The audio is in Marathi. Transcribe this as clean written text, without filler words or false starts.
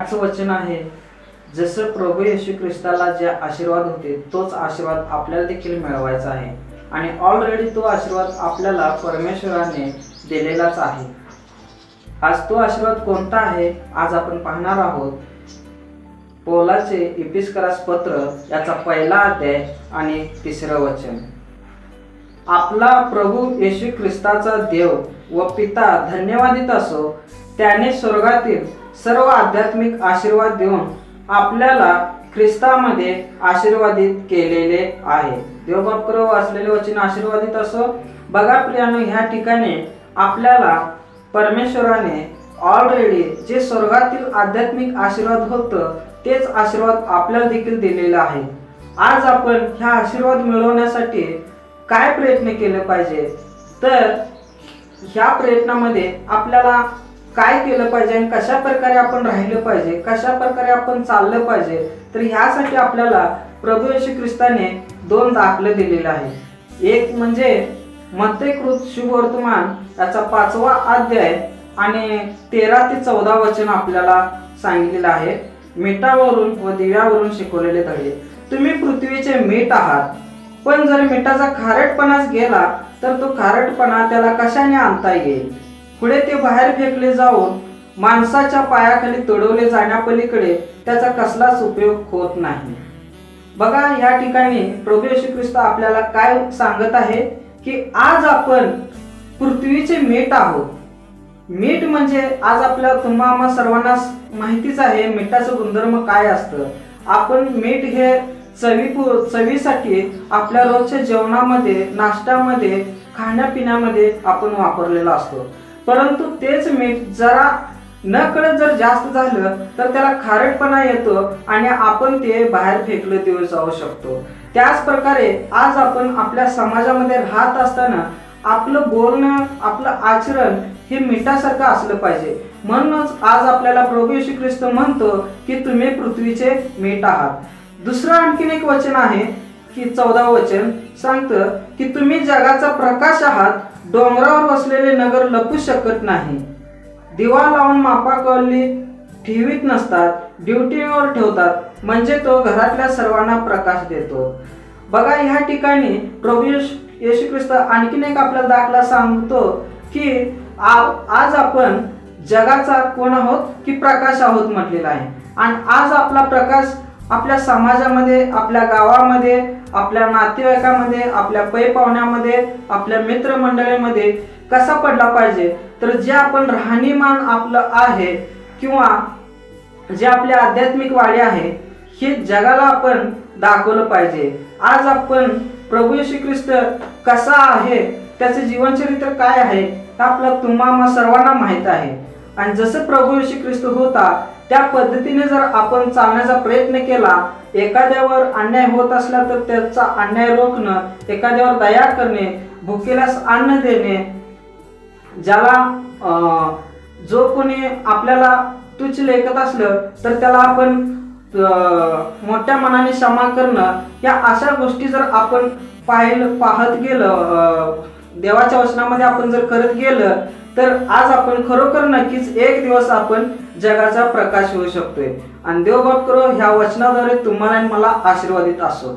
असं वचन आहे, जसं प्रभू येशू ख्रिस्ताला जे आशीर्वाद होते तोच आशीर्वाद आपल्याला देखील मिळवायचा आहे आणि ऑलरेडी तो आशीर्वाद आपल्याला परमेश्वराने दिलेलाच आहे। आज तो आशीर्वाद कोणता आहे आज आपण पाहणार आहोत। पौलाचे इफिसकरास पत्र याचा पहिला अध्याय आणि 3रं वचन। आपला प्रभू येशू ख्रिस्ताचा देव व पिता धन्यवादित असो, त्याने स्वर्गातील सर्व आध्यात्मिक आशीर्वाद देऊन आपल्याला ख्रिस्तामध्ये आशीर्वादित केलेले आहे। देवबाप करो वाचलेले वचन आशीर्वादित असो। बघा प्रियानो, ह्या ठिकाणी आपल्याला परमेश्वराने ऑलरेडी जे स्वर्गातील आध्यात्मिक आशीर्वाद होतं तेच आशीर्वाद आपल्याला देखील दिलेला आहे। आज आपण ह्या आशीर्वाद मिळवण्यासाठी काय प्रयत्न केले पाहिजे, तर ह्या प्रयत्नामध्ये आपल्याला काय केलं पाहिजे आणि कशा प्रकारे आपण राहिलं पाहिजे, कशा प्रकारे आपण चाललं पाहिजे, तर ह्यासाठी आपल्याला प्रभू येशू ख्रिस्ताने 2 दाखले दिलेले आहे। एक म्हणजे मत्तेकृत शुभवर्तमान याचा 5वा अध्याय आणि 13 ते 14 वचन आपल्याला सांगितलेलं आहे। मिठावरून व दिव्यावरून शिकवलेले धडे। तुम्ही पृथ्वीचे मीठ आहात, पण जर मिठाचा खारटपणाच गेला तर तो खारटपणा त्याला कशाने आणता येईल? पुढे ते बाहेर फेकले जाऊन माणसाच्या पायाखाली तुडवले जाण्यापलीकडे त्याचा कसलाच उपयोग होत नाही। बघा, या ठिकाणी प्रभू येशू ख्रिस्त आपल्याला काय सांगत आहे की आज आपण पृथ्वीचे मीठ आहोत। मीठ म्हणजे आज आपल्या तुम्हा सर्वांना माहितीच आहे मिठाचं गुणधर्म काय असतं। आपण मीठ हे चवीसाठी आपल्या रोजच्या जेवणामध्ये, नाश्त्यामध्ये, खाण्यापिण्यामध्ये आपण वापरलेला असतो। परंतु तेच मीठ जरा नकळत जर जास्त झालं तर त्याला खारटपणा येतो आणि आपण ते बाहेर फेकलं देऊ जाऊ शकतो। त्याच प्रकारे आज आपण आपल्या समाजामध्ये राहत असताना आपलं बोलणं, आपलं आचरण हे मिठासारखं असलं पाहिजे। म्हणूनच आज आपल्याला प्रभू येशू ख्रिस्त म्हणतो की तुम्ही पृथ्वीचे मीठ आहात। दुसरं आणखीन एक वचन आहे की 14 वचन सांगतं की तुम्ही जगाचा प्रकाश आहात। डोंगरावर वसलेले नगर लपू शकत नाही। दिवा लावून मापाखाली ठेवीत नसतात, ड्युटीवर ठेवतात, म्हणजे तो घरातल्या सर्वांना प्रकाश देतो। बघा, ह्या ठिकाणी प्रभू येशू ख्रिस्त आणखीन एक आपल्याला दाखला सांगतो की आज आपण जगाचा कोण आहोत की प्रकाश आहोत म्हटलेला आहे। आणि आज आपला प्रकाश आपल्या समाजामध्ये, आपल्या गावामध्ये, आपल्या नातेवाईकामध्ये, आपल्या पै पाहुण्यामध्ये, आपल्या मित्रमंडळीमध्ये कसा पडला पाहिजे, तर जे आपण राहणीमान आपलं आहे किंवा जे आपले आध्यात्मिक वाडी आहे हे जगाला आपण दाखवलं पाहिजे। आज आपण प्रभू येशू ख्रिस्त कसा आहे, त्याचे जीवनचरित्र काय आहे हे आपल्याला तुम्हा सर्वांना माहित आहे। आणि जसं प्रभू येशू ख्रिस्त होता त्या पद्धतीने जर आपण चालण्याचा प्रयत्न केला, एखाद्यावर अन्याय होत असला तर त्याचा अन्याय रोखणं, एखाद्यावर दया करणे, भुकेल्यास अन्न देणे, ज्याला जो कोणी आपल्याला तुच्छ लेखत असलं तर त्याला आपण मोठ्या मनाने क्षमा करणं, या अशा गोष्टी जर आपण पाहत गेलं, देवाच्या वचनामध्ये आपण जर करत गेलं तर आज आपण खरोखर नक्कीच एक दिवस आपण जगाचा प्रकाश होऊ शकतोय। आणि देवबाप करो ह्या वचनाद्वारे तुम्हाला मला आशीर्वादित असो।